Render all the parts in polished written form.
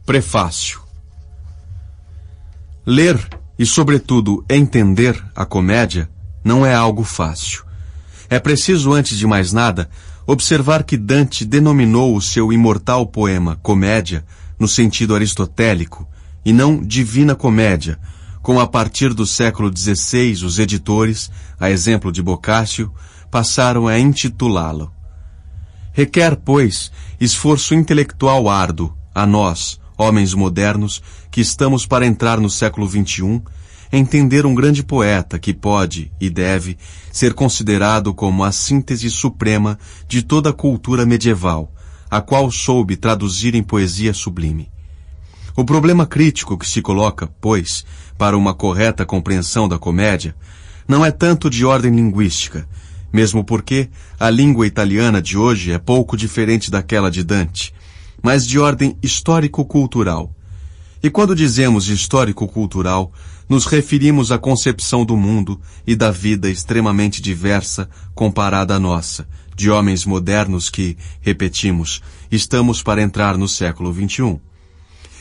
Prefácio. Ler e, sobretudo, entender a comédia não é algo fácil. É preciso, antes de mais nada, observar que Dante denominou o seu imortal poema Comédia no sentido aristotélico e não Divina Comédia, como a partir do século XVI os editores, a exemplo de Boccaccio, passaram a intitulá-lo. Requer, pois, esforço intelectual árduo a nós, homens modernos, que estamos para entrar no século XXI, entender um grande poeta que pode e deve ser considerado como a síntese suprema de toda a cultura medieval, a qual soube traduzir em poesia sublime. O problema crítico que se coloca, pois, para uma correta compreensão da comédia, não é tanto de ordem linguística, mesmo porque a língua italiana de hoje é pouco diferente daquela de Dante, mas de ordem histórico-cultural. E quando dizemos histórico-cultural, nos referimos à concepção do mundo e da vida extremamente diversa comparada à nossa, de homens modernos que, repetimos, estamos para entrar no século XXI.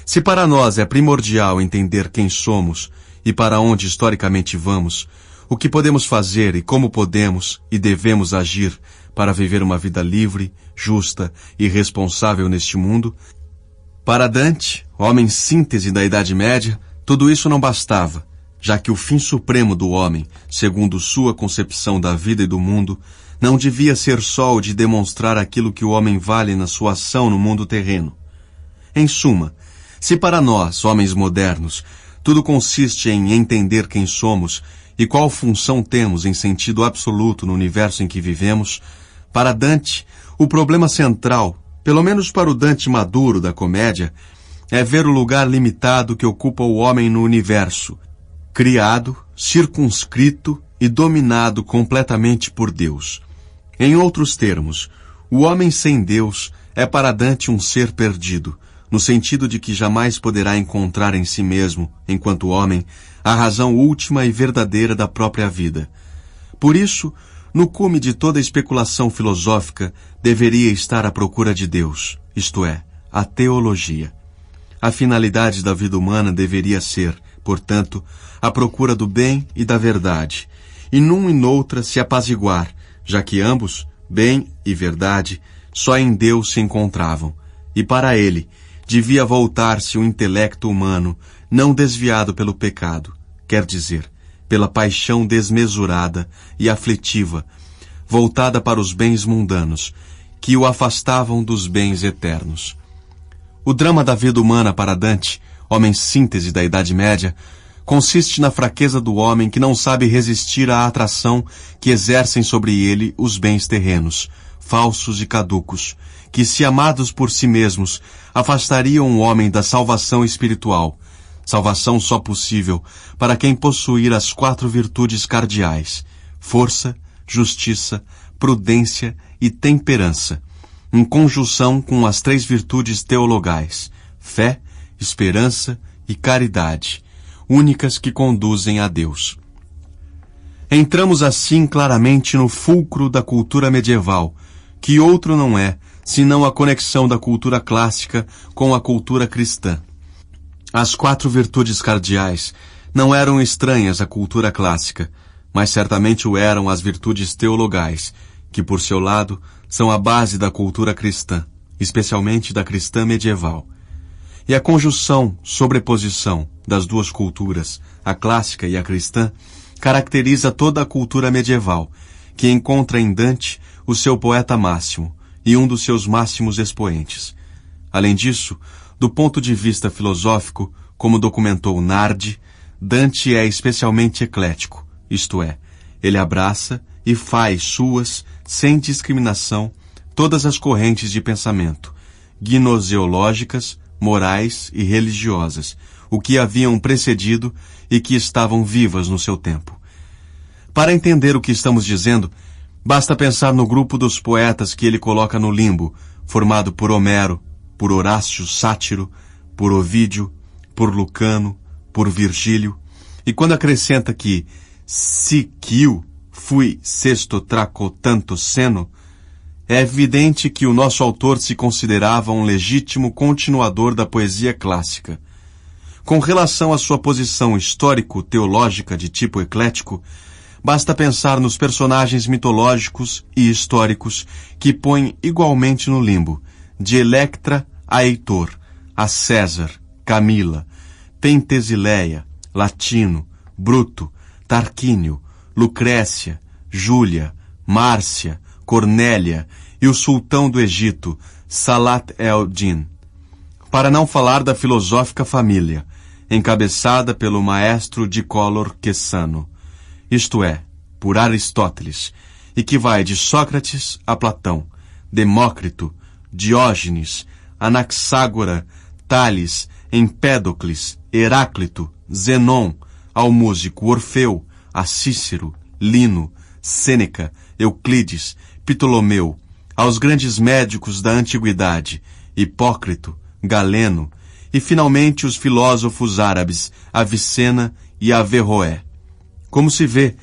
Se para nós é primordial entender quem somos e para onde historicamente vamos, o que podemos fazer e como podemos e devemos agir para viver uma vida livre, justa e responsável neste mundo, para Dante, homem síntese da Idade Média, tudo isso não bastava, já que o fim supremo do homem, segundo sua concepção da vida e do mundo, não devia ser só o de demonstrar aquilo que o homem vale na sua ação no mundo terreno. Em suma, se para nós, homens modernos, tudo consiste em entender quem somos e qual função temos em sentido absoluto no universo em que vivemos, para Dante, o problema central, pelo menos para o Dante maduro da comédia, é ver o lugar limitado que ocupa o homem no universo, criado, circunscrito e dominado completamente por Deus. Em outros termos, o homem sem Deus é para Dante um ser perdido, no sentido de que jamais poderá encontrar em si mesmo, enquanto homem, a razão última e verdadeira da própria vida. Por isso, no cume de toda especulação filosófica, deveria estar a procura de Deus, isto é, a teologia. A finalidade da vida humana deveria ser, portanto, a procura do bem e da verdade, e num e noutra se apaziguar, já que ambos, bem e verdade, só em Deus se encontravam, e para ele devia voltar-se o intelecto humano, não desviado pelo pecado, quer dizer, pela paixão desmesurada e aflitiva, voltada para os bens mundanos, que o afastavam dos bens eternos. O drama da vida humana para Dante, homem síntese da Idade Média, consiste na fraqueza do homem que não sabe resistir à atração que exercem sobre ele os bens terrenos, falsos e caducos, que, se amados por si mesmos, afastariam o homem da salvação espiritual, salvação só possível para quem possuir as 4 virtudes cardeais, força, justiça, prudência e temperança, em conjunção com as 3 virtudes teologais, fé, esperança e caridade, únicas que conduzem a Deus. Entramos assim claramente no fulcro da cultura medieval, que outro não é, senão a conexão da cultura clássica com a cultura cristã. As 4 virtudes cardeais não eram estranhas à cultura clássica, mas certamente o eram as virtudes teologais, que, por seu lado, são a base da cultura cristã, especialmente da cristã medieval. E a conjunção, sobreposição das duas culturas, a clássica e a cristã, caracteriza toda a cultura medieval, que encontra em Dante o seu poeta máximo e um dos seus máximos expoentes. Além disso, do ponto de vista filosófico, como documentou Nardi, Dante é especialmente eclético, isto é, ele abraça e faz suas, sem discriminação, todas as correntes de pensamento, gnoseológicas, morais e religiosas, o que haviam precedido e que estavam vivas no seu tempo. Para entender o que estamos dizendo, basta pensar no grupo dos poetas que ele coloca no limbo, formado por Homero, por Horácio Sátiro, por Ovídio, por Lucano, por Virgílio, e quando acrescenta que «si quiu fui sesto traco tanto seno», É evidente que o nosso autor se considerava um legítimo continuador da poesia clássica. Com relação à sua posição histórico-teológica de tipo eclético, basta pensar nos personagens mitológicos e históricos que põe igualmente no limbo, de Electra a Heitor, a César, Camila, Pentesileia, Latino, Bruto, Tarquínio, Lucrécia, Júlia, Márcia, Cornélia e o sultão do Egito, Salat el-Din. Para não falar da filosófica família, encabeçada pelo maestro Dicolor Quessano, isto é, por Aristóteles, e que vai de Sócrates a Platão, Demócrito, Diógenes, Anaxágora, Tales, Empédocles, Heráclito, Zenon, ao músico Orfeu, a Cícero, Lino, Sêneca, Euclides, Ptolomeu, aos grandes médicos da antiguidade, Hipócrito, Galeno, e finalmente os filósofos árabes, Avicena e Averroé. Como se vê,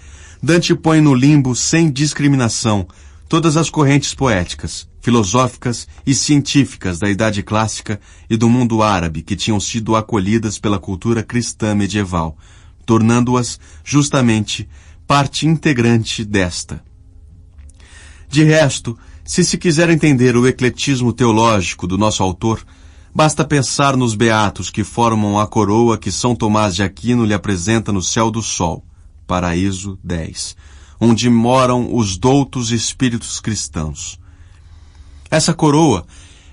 Dante põe no limbo sem discriminação todas as correntes poéticas, filosóficas e científicas da Idade Clássica e do mundo árabe que tinham sido acolhidas pela cultura cristã medieval, tornando-as, justamente, parte integrante desta. De resto, se quiser entender o ecletismo teológico do nosso autor, basta pensar nos beatos que formam a coroa que São Tomás de Aquino lhe apresenta no céu do sol, Paraíso 10, onde moram os doutos espíritos cristãos. Essa coroa,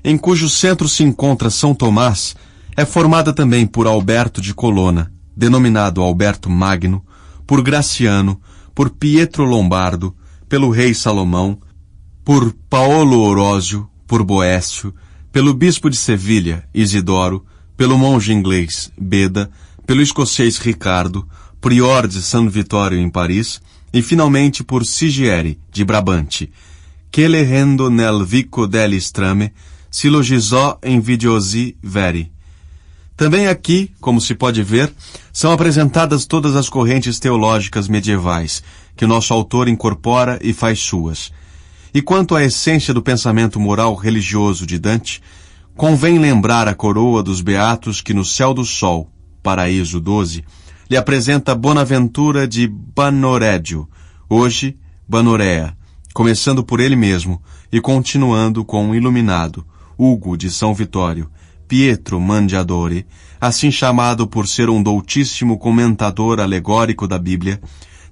em cujo centro se encontra São Tomás, é formada também por Alberto de Colonna, denominado Alberto Magno, por Graciano, por Pietro Lombardo, pelo rei Salomão, por Paolo Orósio, por Boécio, pelo bispo de Sevilha, Isidoro, pelo monge inglês, Beda, pelo escocês Ricardo, prior de San Vittorio em Paris, e finalmente por Sigieri, de Brabante, che leggendo nel vico delle strame, sillogizzò invidiosi veri. Também aqui, como se pode ver, são apresentadas todas as correntes teológicas medievais, que o nosso autor incorpora e faz suas. E quanto à essência do pensamento moral religioso de Dante, convém lembrar a coroa dos beatos que no céu do sol, Paraíso 12, lhe apresenta Bonaventura de Banoreggio, hoje Banorea, começando por ele mesmo e continuando com o iluminado, Hugo de São Vitório, Pietro Mangiadore, assim chamado por ser um doutíssimo comentador alegórico da Bíblia,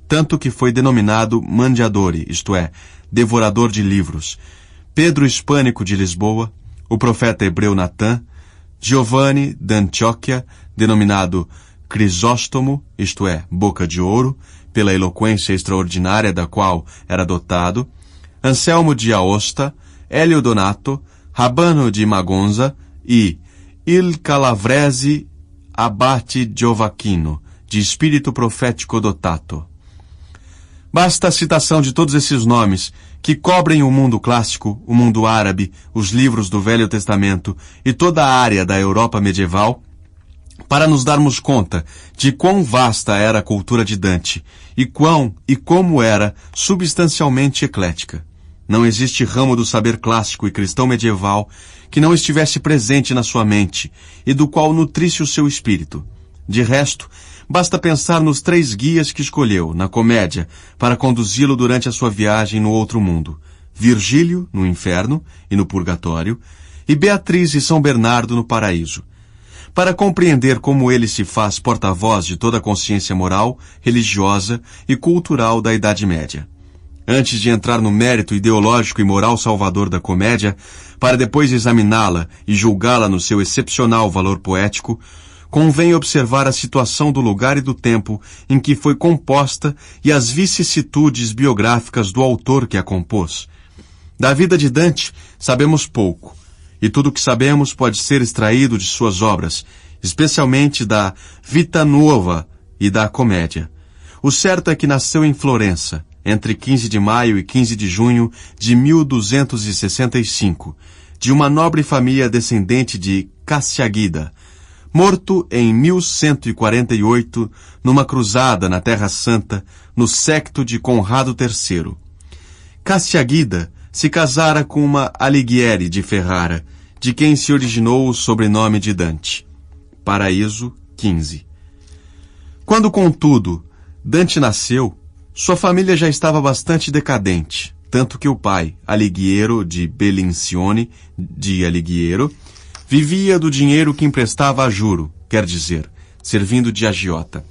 tanto que foi denominado Mangiadore, isto é, devorador de livros, Pedro Hispânico de Lisboa, o profeta hebreu Natã, Giovanni d'Antioquia, denominado Crisóstomo, isto é, boca de ouro, pela eloquência extraordinária da qual era dotado, Anselmo de Aosta, Hélio Donato, Rabano de Magonza e Il Calavrese Abate Giovacchino, de espírito profético dotato. Basta a citação de todos esses nomes, que cobrem o mundo clássico, o mundo árabe, os livros do Velho Testamento e toda a área da Europa medieval, para nos darmos conta de quão vasta era a cultura de Dante e quão e como era substancialmente eclética. Não existe ramo do saber clássico e cristão medieval que não estivesse presente na sua mente e do qual nutrisse o seu espírito. De resto, basta pensar nos 3 guias que escolheu, na comédia, para conduzi-lo durante a sua viagem no outro mundo. Virgílio, no inferno e no purgatório, e Beatriz e São Bernardo no paraíso. Para compreender como ele se faz porta-voz de toda a consciência moral, religiosa e cultural da Idade Média. Antes de entrar no mérito ideológico e moral salvador da comédia, para depois examiná-la e julgá-la no seu excepcional valor poético, convém observar a situação do lugar e do tempo em que foi composta e as vicissitudes biográficas do autor que a compôs. Da vida de Dante sabemos pouco, e tudo o que sabemos pode ser extraído de suas obras, especialmente da Vita Nuova e da Comédia. O certo é que nasceu em Florença, entre 15 de maio e 15 de junho de 1265, de uma nobre família descendente de Cassiagida, morto em 1148 numa cruzada na Terra Santa, no séquito de Conrado III. Cassiagida se casara com uma Alighieri de Ferrara, de quem se originou o sobrenome de Dante. Paraíso 15. Quando, contudo, Dante nasceu, sua família já estava bastante decadente, tanto que o pai, Alighiero de Bellincione de Alighiero, vivia do dinheiro que emprestava a juro, quer dizer, servindo de agiota.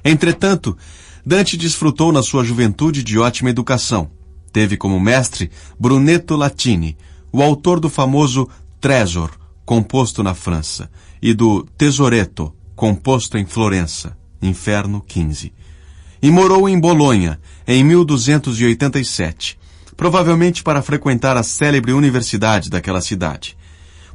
Entretanto, Dante desfrutou na sua juventude de ótima educação. Teve como mestre Brunetto Latini, o autor do famoso Tresor, composto na França, e do Tesoretto, composto em Florença, Inferno 15. E morou em Bolonha, em 1287, provavelmente para frequentar a célebre universidade daquela cidade.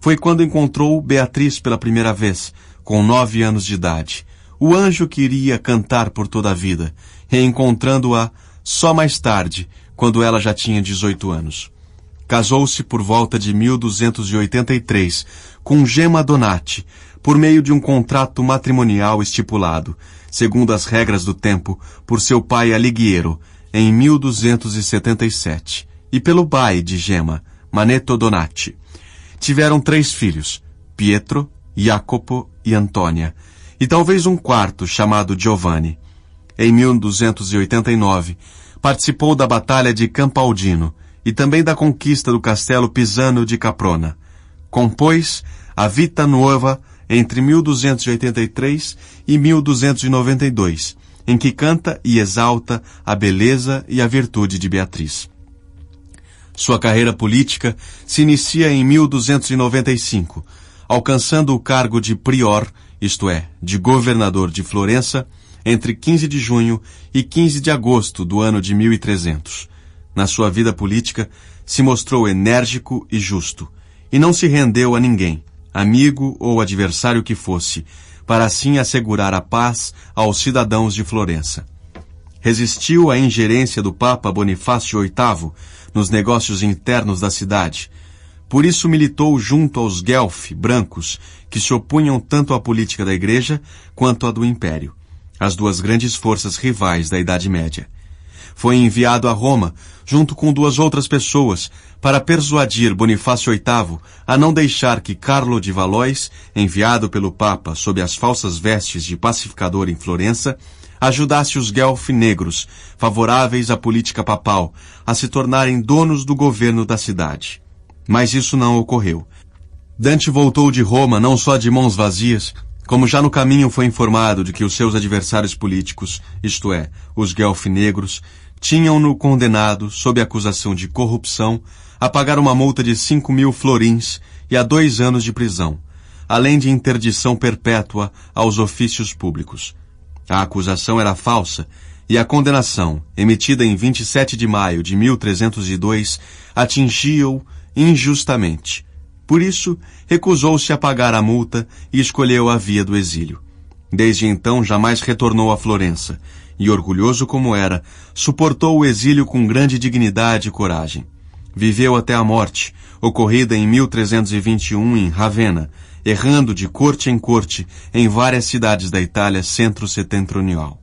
Foi quando encontrou Beatriz pela primeira vez, com 9 anos de idade, o anjo que iria cantar por toda a vida, reencontrando-a só mais tarde, quando ela já tinha 18 anos. Casou-se por volta de 1283 com Gemma Donati, por meio de um contrato matrimonial estipulado, segundo as regras do tempo, por seu pai Alighiero, em 1277, e pelo pai de Gemma, Manetto Donati. Tiveram 3 filhos, Pietro, Jacopo e Antônia, e talvez um quarto chamado Giovanni. Em 1289, participou da Batalha de Campaldino e também da conquista do castelo pisano de Caprona. Compôs a Vita Nuova entre 1283 e 1292, em que canta e exalta a beleza e a virtude de Beatriz. Sua carreira política se inicia em 1295, alcançando o cargo de prior, isto é, de governador de Florença, entre 15 de junho e 15 de agosto do ano de 1300. Na sua vida política, se mostrou enérgico e justo, e não se rendeu a ninguém, amigo ou adversário que fosse, para assim assegurar a paz aos cidadãos de Florença. Resistiu à ingerência do Papa Bonifácio VIII nos negócios internos da cidade. Por isso militou junto aos Guelfi brancos, que se opunham tanto à política da Igreja quanto à do Império, as duas grandes forças rivais da Idade Média. Foi enviado a Roma, junto com 2 outras pessoas, para persuadir Bonifácio VIII a não deixar que Carlo de Valois, enviado pelo Papa sob as falsas vestes de pacificador em Florença, ajudasse os Guelfi negros, favoráveis à política papal, a se tornarem donos do governo da cidade. Mas isso não ocorreu. Dante voltou de Roma não só de mãos vazias, como já no caminho foi informado de que os seus adversários políticos, isto é, os Guelfi negros, tinham-no condenado, sob acusação de corrupção, a pagar uma multa de 5.000 florins e a 2 anos de prisão, além de interdição perpétua aos ofícios públicos. A acusação era falsa e a condenação, emitida em 27 de maio de 1302, atingia-o injustamente. Por isso, recusou-se a pagar a multa e escolheu a via do exílio. Desde então, jamais retornou a Florença e, orgulhoso como era, suportou o exílio com grande dignidade e coragem. Viveu até a morte, ocorrida em 1321 em Ravenna, errando de corte em corte em várias cidades da Itália centro-setentrional.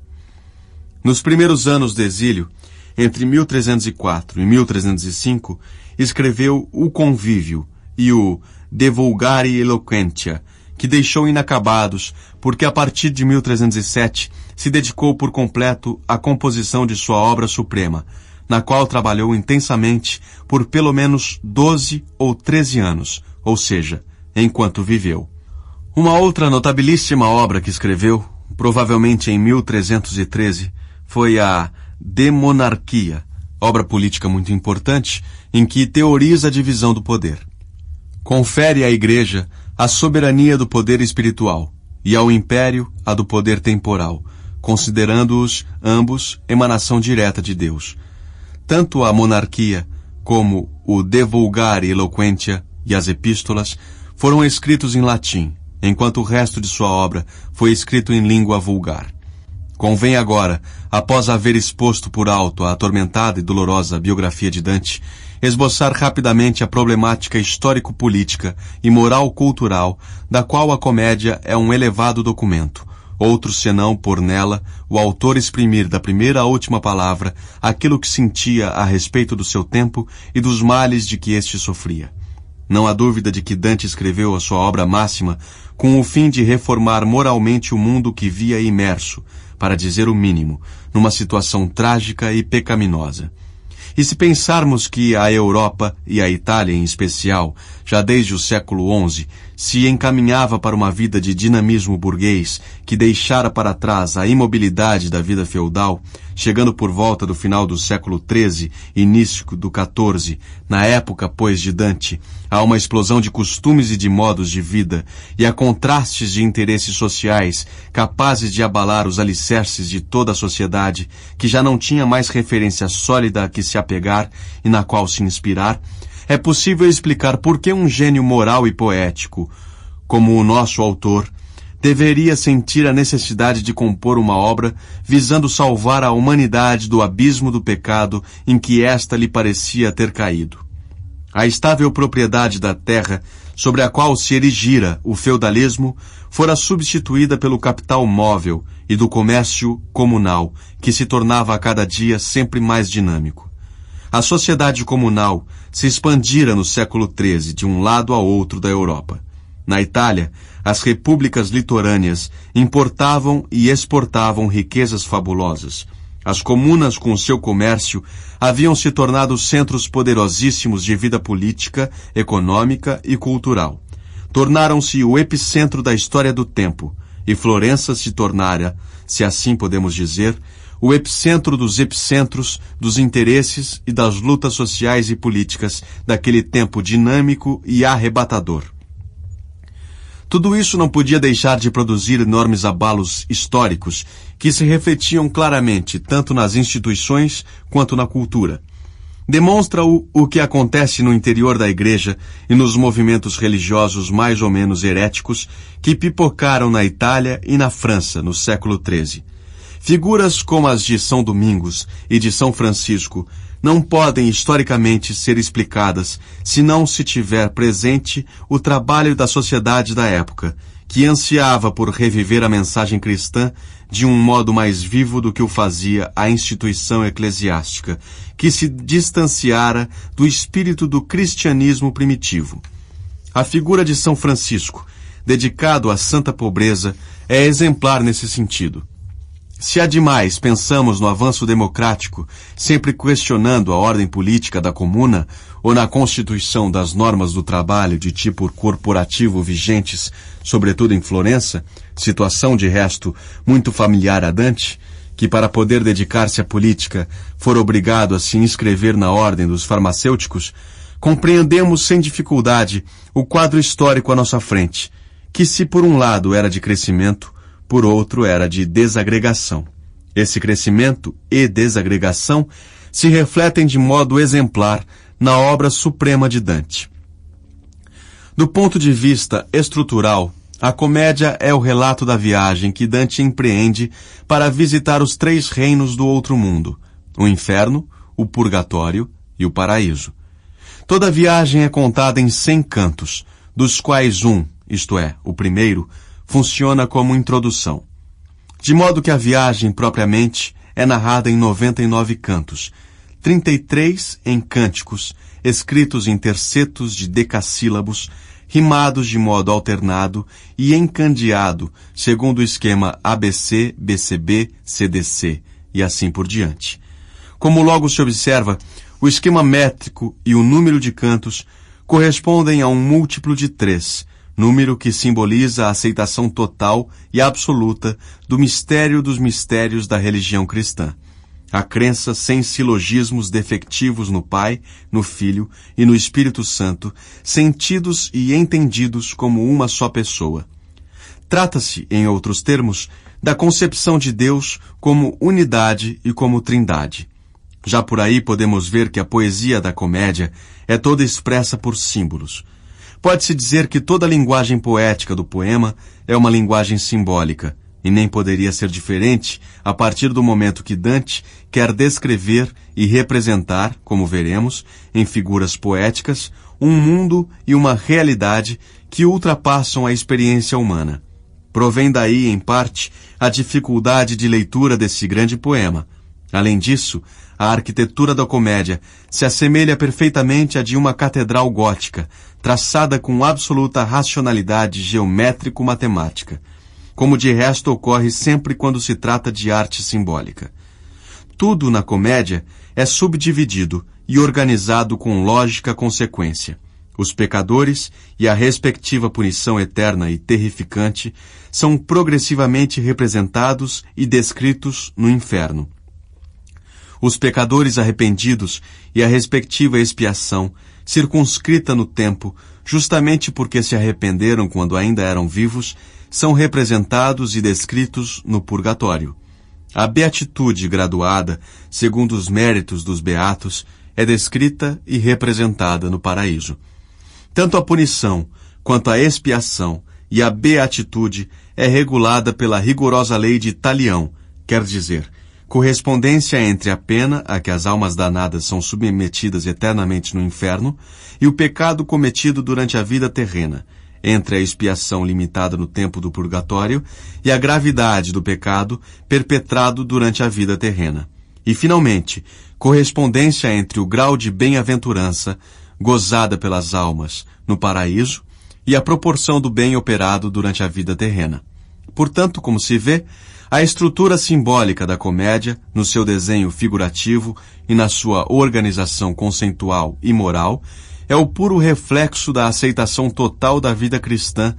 Nos primeiros anos do exílio, entre 1304 e 1305, escreveu O Convívio e o De Vulgari Eloquentia, que deixou inacabados porque a partir de 1307 se dedicou por completo à composição de sua obra suprema, na qual trabalhou intensamente por pelo menos 12 ou 13 anos, ou seja, enquanto viveu. Uma outra notabilíssima obra que escreveu, provavelmente em 1313, foi a De Monarchia, obra política muito importante, em que teoriza a divisão do poder. Confere à Igreja a soberania do poder espiritual e ao Império a do poder temporal, considerando-os ambos emanação direta de Deus. Tanto a monarquia como o De Vulgari Eloquentia e as epístolas foram escritos em latim, enquanto o resto de sua obra foi escrito em língua vulgar. Convém agora, após haver exposto por alto a atormentada e dolorosa biografia de Dante, esboçar rapidamente a problemática histórico-política e moral-cultural da qual a comédia é um elevado documento, outro senão por nela o autor exprimir da primeira à última palavra aquilo que sentia a respeito do seu tempo e dos males de que este sofria. Não há dúvida de que Dante escreveu a sua obra máxima com o fim de reformar moralmente o mundo que via imerso, para dizer o mínimo, numa situação trágica e pecaminosa. E se pensarmos que a Europa, e a Itália em especial, já desde o século XI, se encaminhava para uma vida de dinamismo burguês que deixara para trás a imobilidade da vida feudal, chegando por volta do final do século XIII, início do XIV, na época, pois, de Dante, a uma explosão de costumes e de modos de vida, e a contrastes de interesses sociais capazes de abalar os alicerces de toda a sociedade, que já não tinha mais referência sólida a que se apegar e na qual se inspirar, é possível explicar por que um gênio moral e poético, como o nosso autor, deveria sentir a necessidade de compor uma obra visando salvar a humanidade do abismo do pecado em que esta lhe parecia ter caído. A estável propriedade da terra, sobre a qual se erigira o feudalismo, fora substituída pelo capital móvel e do comércio comunal, que se tornava a cada dia sempre mais dinâmico. A sociedade comunal se expandira no século XIII de um lado a outro da Europa. Na Itália, as repúblicas litorâneas importavam e exportavam riquezas fabulosas. As comunas, com seu comércio, haviam se tornado centros poderosíssimos de vida política, econômica e cultural. Tornaram-se o epicentro da história do tempo, e Florença se tornara, se assim podemos dizer, o epicentro dos epicentros dos interesses e das lutas sociais e políticas daquele tempo dinâmico e arrebatador. Tudo isso não podia deixar de produzir enormes abalos históricos que se refletiam claramente tanto nas instituições quanto na cultura. Demonstra o que acontece no interior da Igreja e nos movimentos religiosos mais ou menos heréticos que pipocaram na Itália e na França no século XIII. Figuras como as de São Domingos e de São Francisco não podem historicamente ser explicadas se não se tiver presente o trabalho da sociedade da época, que ansiava por reviver a mensagem cristã de um modo mais vivo do que o fazia a instituição eclesiástica, que se distanciara do espírito do cristianismo primitivo. A figura de São Francisco, dedicado à santa pobreza, é exemplar nesse sentido. Se ademais pensamos no avanço democrático, sempre questionando a ordem política da comuna, ou na constituição das normas do trabalho de tipo corporativo vigentes, sobretudo em Florença, situação de resto muito familiar a Dante, que para poder dedicar-se à política fora obrigado a se inscrever na ordem dos farmacêuticos, compreendemos sem dificuldade o quadro histórico à nossa frente, que se por um lado era de crescimento, por outro era de desagregação. Esse crescimento e desagregação se refletem de modo exemplar na obra suprema de Dante. Do ponto de vista estrutural, a comédia é o relato da viagem que Dante empreende para visitar os três reinos do outro mundo, o inferno, o purgatório e o paraíso. Toda a viagem é contada em 100 cantos, dos quais isto é, o primeiro, funciona como introdução. De modo que a viagem, propriamente, é narrada em 99 cantos, 33 em cânticos, escritos em tercetos de decassílabos, rimados de modo alternado e encandeado, segundo o esquema ABC, BCB, CDC, e assim por diante. Como logo se observa, o esquema métrico e o número de cantos correspondem a um múltiplo de 3, número que simboliza a aceitação total e absoluta do mistério dos mistérios da religião cristã. A crença sem silogismos defectivos no Pai, no Filho e no Espírito Santo, sentidos e entendidos como uma só pessoa. Trata-se, em outros termos, da concepção de Deus como unidade e como trindade. Já por aí podemos ver que a poesia da comédia é toda expressa por símbolos. Pode-se dizer que toda a linguagem poética do poema é uma linguagem simbólica, e nem poderia ser diferente a partir do momento que Dante quer descrever e representar, como veremos, em figuras poéticas, um mundo e uma realidade que ultrapassam a experiência humana. Provém daí, em parte, a dificuldade de leitura desse grande poema. Além disso, a arquitetura da comédia se assemelha perfeitamente à de uma catedral gótica, traçada com absoluta racionalidade geométrico-matemática, como de resto ocorre sempre quando se trata de arte simbólica. Tudo na comédia é subdividido e organizado com lógica consequência. Os pecadores e a respectiva punição eterna e terrificante são progressivamente representados e descritos no inferno. Os pecadores arrependidos e a respectiva expiação, circunscrita no tempo, justamente porque se arrependeram quando ainda eram vivos, são representados e descritos no purgatório. A beatitude graduada, segundo os méritos dos beatos, é descrita e representada no paraíso. Tanto a punição, quanto a expiação e a beatitude é regulada pela rigorosa lei de Talião, quer dizer, correspondência entre a pena a que as almas danadas são submetidas eternamente no inferno e o pecado cometido durante a vida terrena, entre a expiação limitada no tempo do purgatório e a gravidade do pecado perpetrado durante a vida terrena. E, finalmente, correspondência entre o grau de bem-aventurança gozada pelas almas no paraíso e a proporção do bem operado durante a vida terrena. Portanto, como se vê, a estrutura simbólica da comédia, no seu desenho figurativo e na sua organização conceitual e moral, é o puro reflexo da aceitação total da vida cristã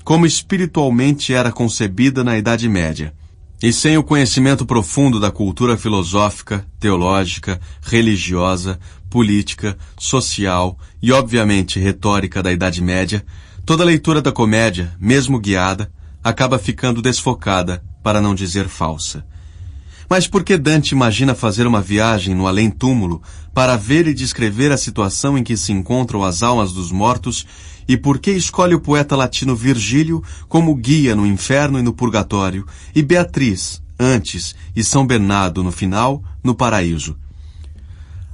como espiritualmente era concebida na Idade Média. E sem o conhecimento profundo da cultura filosófica, teológica, religiosa, política, social e, obviamente, retórica da Idade Média, toda leitura da comédia, mesmo guiada, acaba ficando desfocada, para não dizer falsa. Mas por que Dante imagina fazer uma viagem no além-túmulo para ver e descrever a situação em que se encontram as almas dos mortos e por que escolhe o poeta latino Virgílio como guia no inferno e no purgatório e Beatriz, antes, e São Bernardo, no final, no paraíso?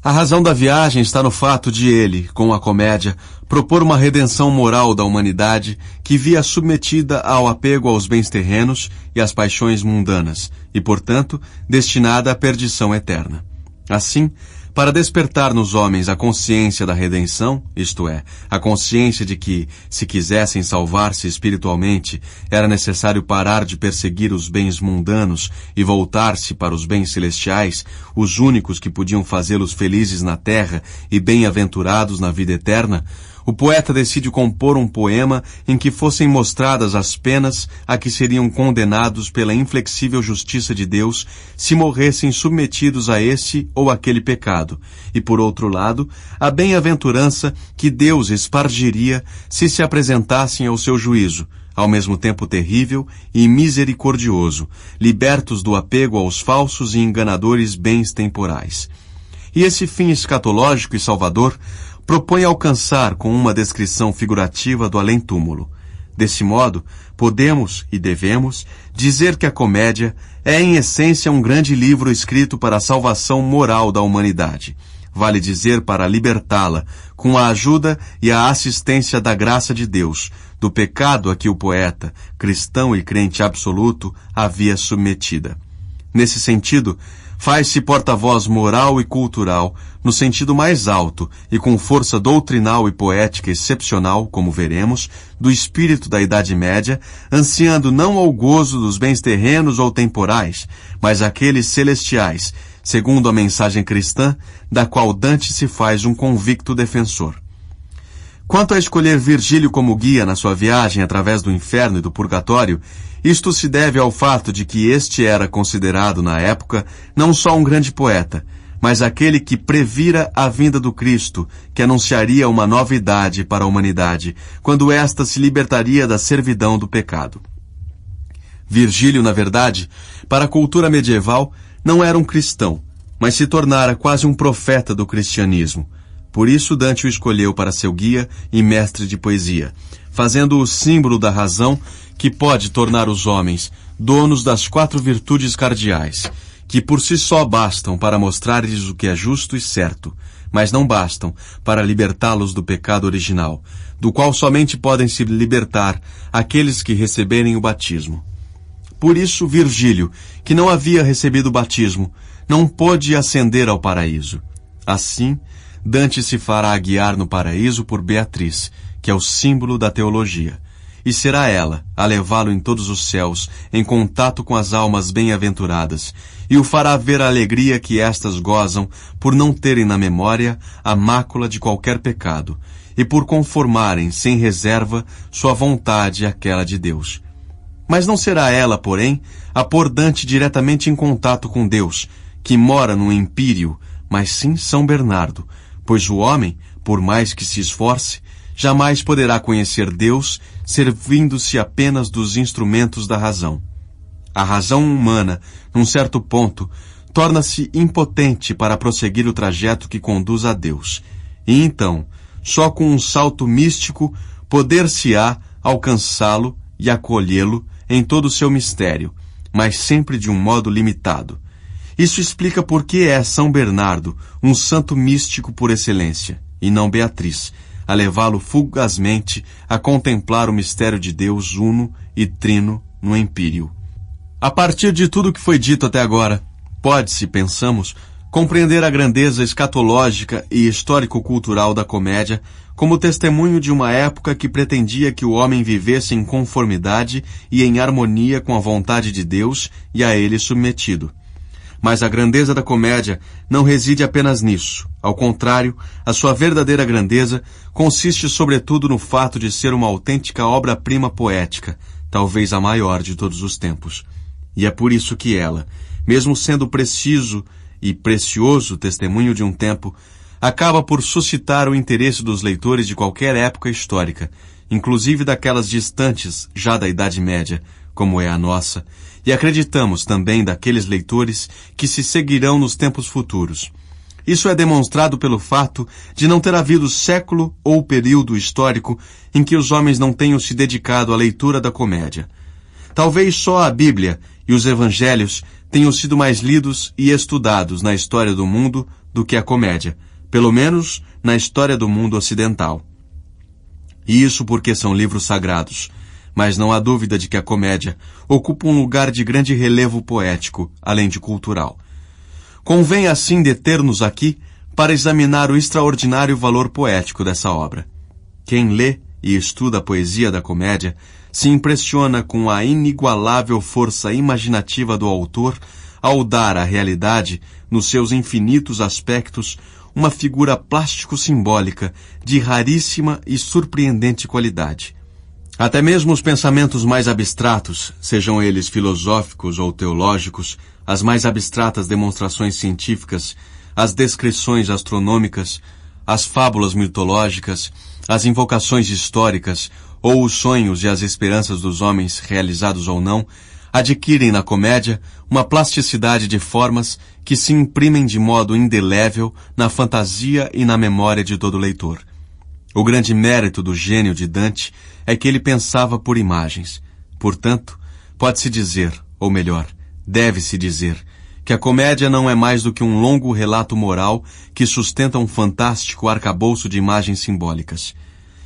A razão da viagem está no fato de ele, com a comédia, propor uma redenção moral da humanidade que via submetida ao apego aos bens terrenos e às paixões mundanas, e, portanto, destinada à perdição eterna. Assim, para despertar nos homens a consciência da redenção, isto é, a consciência de que, se quisessem salvar-se espiritualmente, era necessário parar de perseguir os bens mundanos e voltar-se para os bens celestiais, os únicos que podiam fazê-los felizes na terra e bem-aventurados na vida eterna, o poeta decide compor um poema em que fossem mostradas as penas a que seriam condenados pela inflexível justiça de Deus se morressem submetidos a esse ou aquele pecado, e, por outro lado, a bem-aventurança que Deus espargiria se apresentassem ao seu juízo, ao mesmo tempo terrível e misericordioso, libertos do apego aos falsos e enganadores bens temporais. E esse fim escatológico e salvador propõe alcançar com uma descrição figurativa do além-túmulo. Desse modo, podemos e devemos dizer que a comédia é em essência um grande livro escrito para a salvação moral da humanidade. Vale dizer para libertá-la, com a ajuda e a assistência da graça de Deus, do pecado a que o poeta, cristão e crente absoluto, havia submetida. Nesse sentido, faz-se porta-voz moral e cultural, no sentido mais alto e com força doutrinal e poética excepcional, como veremos, do espírito da Idade Média, ansiando não ao gozo dos bens terrenos ou temporais, mas aqueles celestiais, segundo a mensagem cristã, da qual Dante se faz um convicto defensor. Quanto a escolher Virgílio como guia na sua viagem através do inferno e do purgatório, isto se deve ao fato de que este era considerado, na época, não só um grande poeta, mas aquele que previra a vinda do Cristo, que anunciaria uma nova idade para a humanidade, quando esta se libertaria da servidão do pecado. Virgílio, na verdade, para a cultura medieval, não era um cristão, mas se tornara quase um profeta do cristianismo. Por isso Dante o escolheu para seu guia e mestre de poesia, fazendo-o o símbolo da razão que pode tornar os homens donos das 4 virtudes cardeais, que por si só bastam para mostrar-lhes o que é justo e certo, mas não bastam para libertá-los do pecado original, do qual somente podem se libertar aqueles que receberem o batismo. Por isso, Virgílio, que não havia recebido o batismo, não pôde ascender ao paraíso. Assim, Dante se fará guiar no paraíso por Beatriz, que é o símbolo da teologia, e será ela a levá-lo em todos os céus, em contato com as almas bem-aventuradas, e o fará ver a alegria que estas gozam por não terem na memória a mácula de qualquer pecado, e por conformarem sem reserva sua vontade àquela de Deus. Mas não será ela, porém, a pôr Dante diretamente em contato com Deus, que mora no empírio, mas sim São Bernardo, pois o homem, por mais que se esforce, jamais poderá conhecer Deus servindo-se apenas dos instrumentos da razão. A razão humana, num certo ponto, torna-se impotente para prosseguir o trajeto que conduz a Deus. E então, só com um salto místico, poder-se-á alcançá-lo e acolhê-lo em todo o seu mistério, mas sempre de um modo limitado. Isso explica por que é São Bernardo um santo místico por excelência, e não Beatriz, a levá-lo fugazmente a contemplar o mistério de Deus uno e trino no empírio. A partir de tudo que foi dito até agora, pode-se, pensamos, compreender a grandeza escatológica e histórico-cultural da comédia como testemunho de uma época que pretendia que o homem vivesse em conformidade e em harmonia com a vontade de Deus e a ele submetido. Mas a grandeza da comédia não reside apenas nisso. Ao contrário, a sua verdadeira grandeza consiste sobretudo no fato de ser uma autêntica obra-prima poética, talvez a maior de todos os tempos. E é por isso que ela, mesmo sendo preciso e precioso testemunho de um tempo, acaba por suscitar o interesse dos leitores de qualquer época histórica, inclusive daquelas distantes já da Idade Média, como é a nossa, e acreditamos também daqueles leitores que se seguirão nos tempos futuros. Isso é demonstrado pelo fato de não ter havido século ou período histórico em que os homens não tenham se dedicado à leitura da comédia. Talvez só a Bíblia e os Evangelhos tenham sido mais lidos e estudados na história do mundo do que a comédia, pelo menos na história do mundo ocidental. E isso porque são livros sagrados, mas não há dúvida de que a comédia ocupa um lugar de grande relevo poético, além de cultural. Convém assim deter-nos aqui para examinar o extraordinário valor poético dessa obra. Quem lê e estuda a poesia da comédia se impressiona com a inigualável força imaginativa do autor ao dar à realidade, nos seus infinitos aspectos, uma figura plástico-simbólica de raríssima e surpreendente qualidade. Até mesmo os pensamentos mais abstratos, sejam eles filosóficos ou teológicos, as mais abstratas demonstrações científicas, as descrições astronômicas, as fábulas mitológicas, as invocações históricas, ou os sonhos e as esperanças dos homens, realizados ou não, adquirem na comédia uma plasticidade de formas que se imprimem de modo indelével na fantasia e na memória de todo leitor. O grande mérito do gênio de Dante é que ele pensava por imagens. Portanto, pode-se dizer, ou melhor, deve-se dizer, que a comédia não é mais do que um longo relato moral que sustenta um fantástico arcabouço de imagens simbólicas.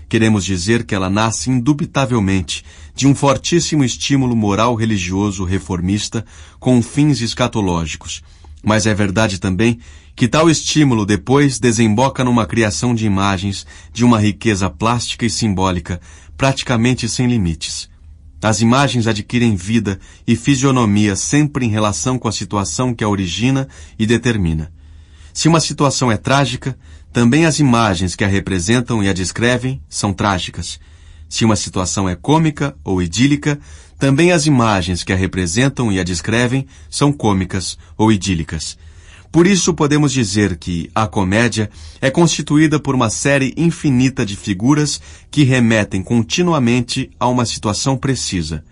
Queremos dizer que ela nasce indubitavelmente de um fortíssimo estímulo moral-religioso reformista com fins escatológicos. Mas é verdade também que tal estímulo depois desemboca numa criação de imagens de uma riqueza plástica e simbólica praticamente sem limites. As imagens adquirem vida e fisionomia sempre em relação com a situação que a origina e determina. Se uma situação é trágica, também as imagens que a representam e a descrevem são trágicas. Se uma situação é cômica ou idílica, também as imagens que a representam e a descrevem são cômicas ou idílicas. Por isso podemos dizer que a comédia é constituída por uma série infinita de figuras que remetem continuamente a uma situação precisa.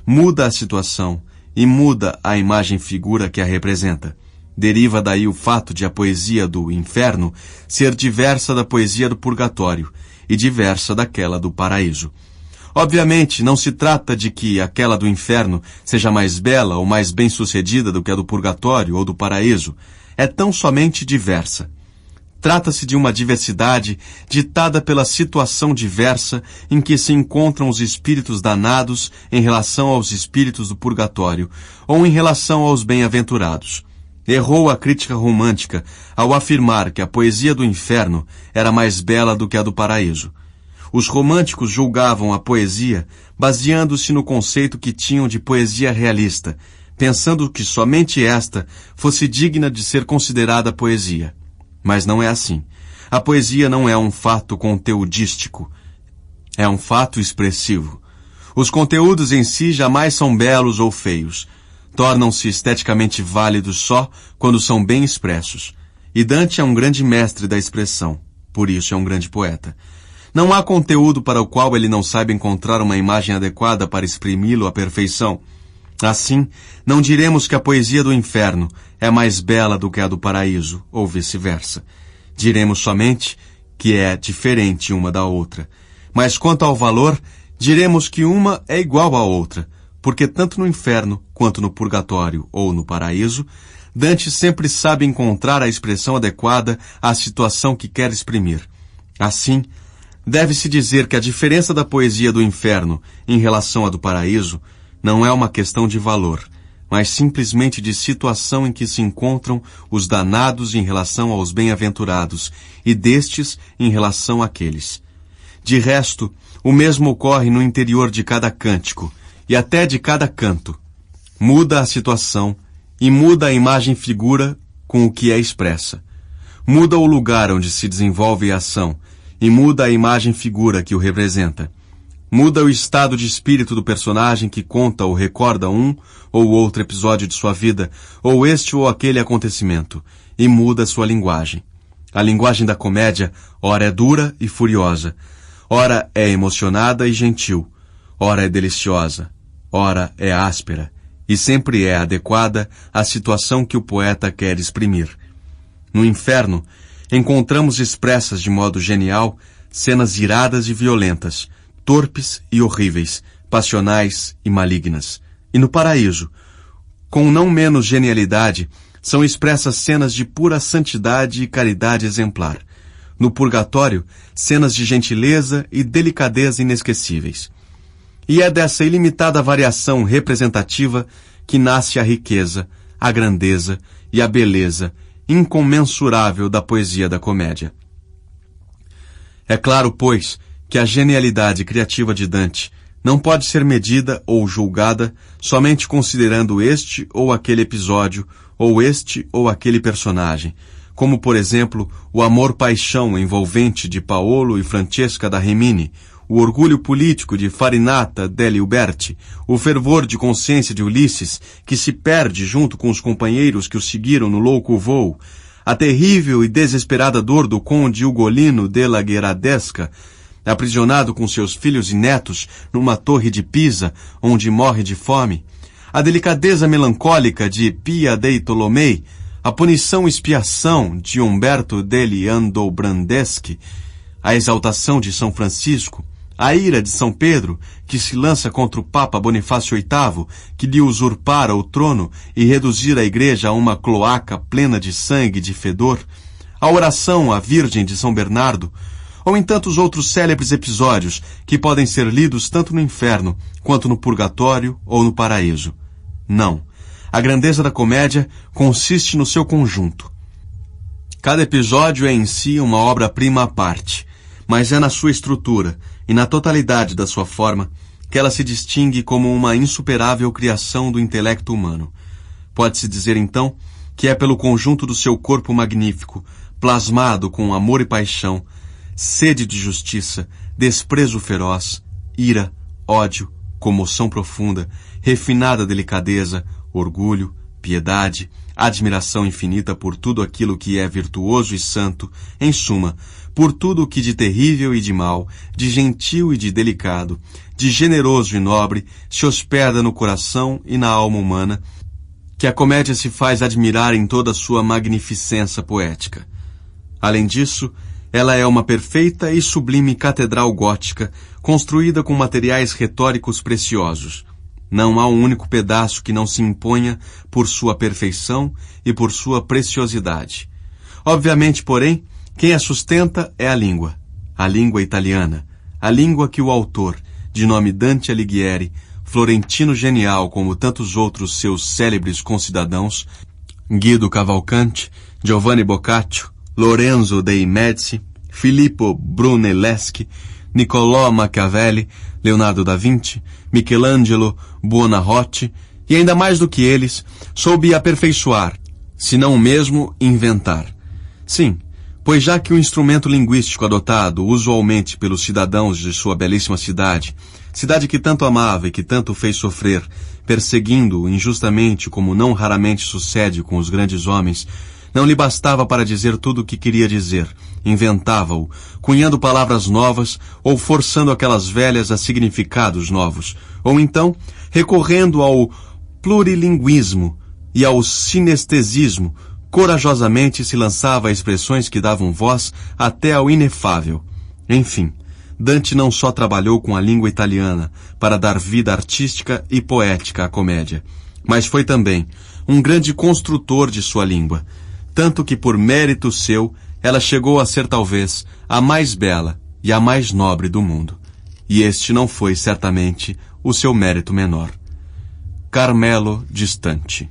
Muda a situação e muda a imagem-figura que a representa. Deriva daí o fato de a poesia do inferno ser diversa da poesia do purgatório e diversa daquela do paraíso. Obviamente, não se trata de que aquela do inferno seja mais bela ou mais bem-sucedida do que a do purgatório ou do paraíso. É tão somente diversa. Trata-se de uma diversidade ditada pela situação diversa em que se encontram os espíritos danados em relação aos espíritos do purgatório ou em relação aos bem-aventurados. Errou a crítica romântica ao afirmar que a poesia do inferno era mais bela do que a do paraíso. Os românticos julgavam a poesia baseando-se no conceito que tinham de poesia realista, pensando que somente esta fosse digna de ser considerada poesia. Mas não é assim. A poesia não é um fato conteudístico. É um fato expressivo. Os conteúdos em si jamais são belos ou feios. Tornam-se esteticamente válidos só quando são bem expressos. E Dante é um grande mestre da expressão. Por isso é um grande poeta. Não há conteúdo para o qual ele não saiba encontrar uma imagem adequada para exprimi-lo à perfeição. Assim, não diremos que a poesia do inferno é mais bela do que a do paraíso, ou vice-versa. Diremos somente que é diferente uma da outra. Mas quanto ao valor, diremos que uma é igual à outra, porque tanto no inferno quanto no purgatório ou no paraíso, Dante sempre sabe encontrar a expressão adequada à situação que quer exprimir. Assim, deve-se dizer que a diferença da poesia do inferno em relação à do paraíso não é uma questão de valor, mas simplesmente de situação em que se encontram os danados em relação aos bem-aventurados e destes em relação àqueles. De resto, o mesmo ocorre no interior de cada cântico e até de cada canto. Muda a situação e muda a imagem-figura com o que é expressa. Muda o lugar onde se desenvolve a ação e muda a imagem-figura que o representa. Muda o estado de espírito do personagem que conta ou recorda um ou outro episódio de sua vida, ou este ou aquele acontecimento, e muda sua linguagem. A linguagem da comédia, ora é dura e furiosa, ora é emocionada e gentil, ora é deliciosa, ora é áspera, e sempre é adequada à situação que o poeta quer exprimir. No inferno, encontramos expressas de modo genial cenas iradas e violentas, torpes e horríveis, passionais e malignas. E no paraíso, com não menos genialidade, são expressas cenas de pura santidade e caridade exemplar. No purgatório, cenas de gentileza e delicadeza inesquecíveis. E é dessa ilimitada variação representativa que nasce a riqueza, a grandeza e a beleza incomensurável da poesia da comédia. É claro, pois, que a genialidade criativa de Dante não pode ser medida ou julgada somente considerando este ou aquele episódio, ou este ou aquele personagem, como, por exemplo, o amor-paixão envolvente de Paolo e Francesca da Rimini, o orgulho político de Farinata degli Uberti, o fervor de consciência de Ulisses, que se perde junto com os companheiros que o seguiram no louco voo, a terrível e desesperada dor do conde Ugolino della Gherardesca, aprisionado com seus filhos e netos numa torre de Pisa, onde morre de fome, a delicadeza melancólica de Pia dei Tolomei, a punição e expiação de Umberto degli Aldobrandeschi, a exaltação de São Francisco, a ira de São Pedro, que se lança contra o Papa Bonifácio VIII, que lhe usurpara o trono e reduzira a igreja a uma cloaca plena de sangue e de fedor, a oração à Virgem de São Bernardo, ou em tantos outros célebres episódios que podem ser lidos tanto no inferno quanto no purgatório ou no paraíso. Não. A grandeza da comédia consiste no seu conjunto. Cada episódio é em si uma obra-prima à parte, mas é na sua estrutura e na totalidade da sua forma que ela se distingue como uma insuperável criação do intelecto humano. Pode-se dizer, então, que é pelo conjunto do seu corpo magnífico, plasmado com amor e paixão, sede de justiça, desprezo feroz, ira, ódio, comoção profunda, refinada delicadeza, orgulho, piedade, admiração infinita por tudo aquilo que é virtuoso e santo, em suma, por tudo o que de terrível e de mal, de gentil e de delicado, de generoso e nobre, se hospeda no coração e na alma humana, que a comédia se faz admirar em toda a sua magnificência poética. Além disso, Ela é uma perfeita e sublime catedral gótica, construída com materiais retóricos preciosos. Não há um único pedaço que não se imponha por sua perfeição e por sua preciosidade. Obviamente, porém, quem a sustenta é a língua italiana, a língua que o autor, de nome Dante Alighieri, florentino genial como tantos outros seus célebres concidadãos, Guido Cavalcanti, Giovanni Boccaccio, Lorenzo dei Medici, Filippo Brunelleschi, Niccolò Machiavelli, Leonardo da Vinci, Michelangelo Buonarroti, e ainda mais do que eles, soube aperfeiçoar, se não mesmo inventar. Sim, pois já que o instrumento linguístico adotado usualmente pelos cidadãos de sua belíssima cidade que tanto amava e que tanto fez sofrer, perseguindo-o injustamente como não raramente sucede com os grandes homens, não lhe bastava para dizer tudo o que queria dizer, inventava-o, cunhando palavras novas ou forçando aquelas velhas a significados novos, ou então recorrendo ao plurilinguismo e ao sinestesismo, corajosamente se lançava a expressões que davam voz até ao inefável. Enfim, Dante não só trabalhou com a língua italiana para dar vida artística e poética à comédia, mas foi também um grande construtor de sua língua, tanto que por mérito seu ela chegou a ser talvez a mais bela e a mais nobre do mundo. E este não foi certamente o seu mérito menor. Carmelo Distante.